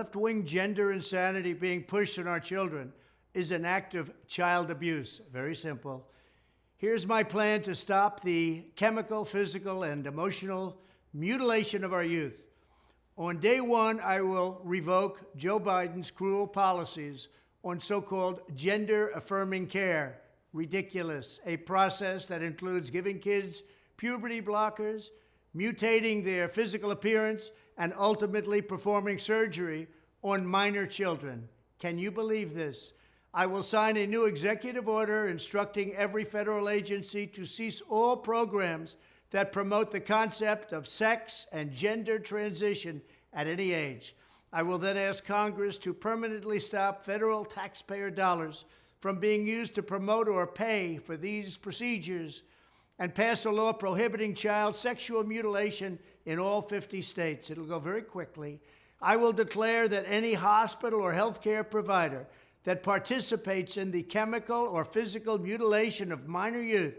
Left-wing gender insanity being pushed on our children is an act of child abuse. Very simple. Here's my plan to stop the chemical, physical, and emotional mutilation of our youth. On day one, I will revoke Joe Biden's cruel policies on so-called gender-affirming care. Ridiculous. A process that includes giving kids puberty blockers, mutating their physical appearance, and ultimately performing surgery on minor children. Can you believe this? I will sign a new executive order instructing every federal agency to cease all programs that promote the concept of sex and gender transition at any age. I will then ask Congress to permanently stop federal taxpayer dollars from being used to promote or pay for these procedures and pass a law prohibiting child sexual mutilation in all 50 states. It'll go very quickly. I will declare that any hospital or healthcare provider that participates in the chemical or physical mutilation of minor youth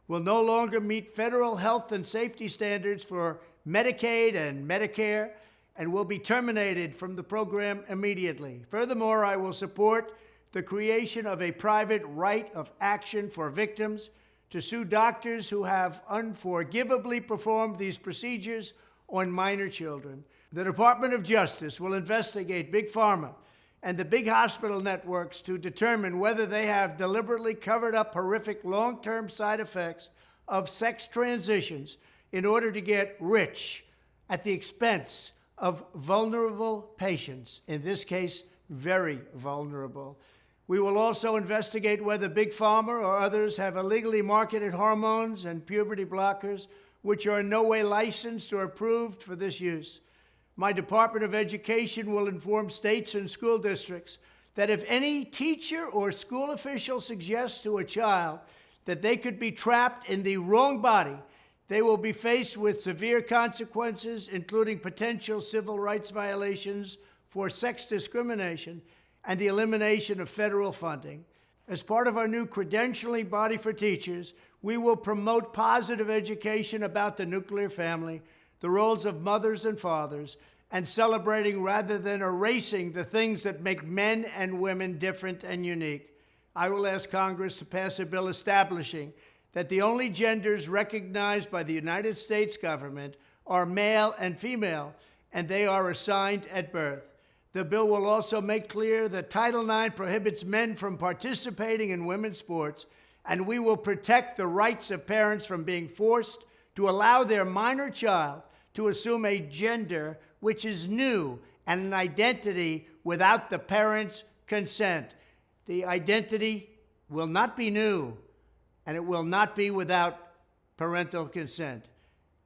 will no longer meet federal health and safety standards for Medicaid and Medicare and will be terminated from the program immediately. Furthermore, I will support the creation of a private right of action for victims to sue doctors who have unforgivably performed these procedures on minor children. The Department of Justice will investigate Big Pharma and the big hospital networks to determine whether they have deliberately covered up horrific long-term side effects of sex transitions in order to get rich at the expense of vulnerable patients, in this case, very vulnerable. We will also investigate whether Big Pharma or others have illegally marketed hormones and puberty blockers which are in no way licensed or approved for this use. My Department of Education will inform states and school districts that if any teacher or school official suggests to a child that they could be trapped in the wrong body, they will be faced with severe consequences, including potential civil rights violations for sex discrimination and the elimination of federal funding. As part of our new credentialing body for teachers, we will promote positive education about the nuclear family, the roles of mothers and fathers, and celebrating rather than erasing the things that make men and women different and unique. I will ask Congress to pass a bill establishing that the only genders recognized by the United States government are male and female, and they are assigned at birth. The bill will also make clear that Title IX prohibits men from participating in women's sports, and we will protect the rights of parents from being forced to allow their minor child to assume a gender which is new and an identity without the parents' consent. The identity will not be new, and it will not be without parental consent.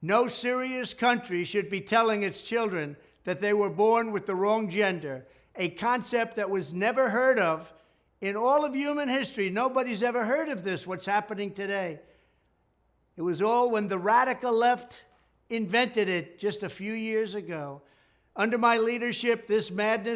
No serious country should be telling its children that they were born with the wrong gender, a concept that was never heard of in all of human history. Nobody's ever heard of this, what's happening today. It was all when the radical left invented it just a few years ago. Under my leadership, this madness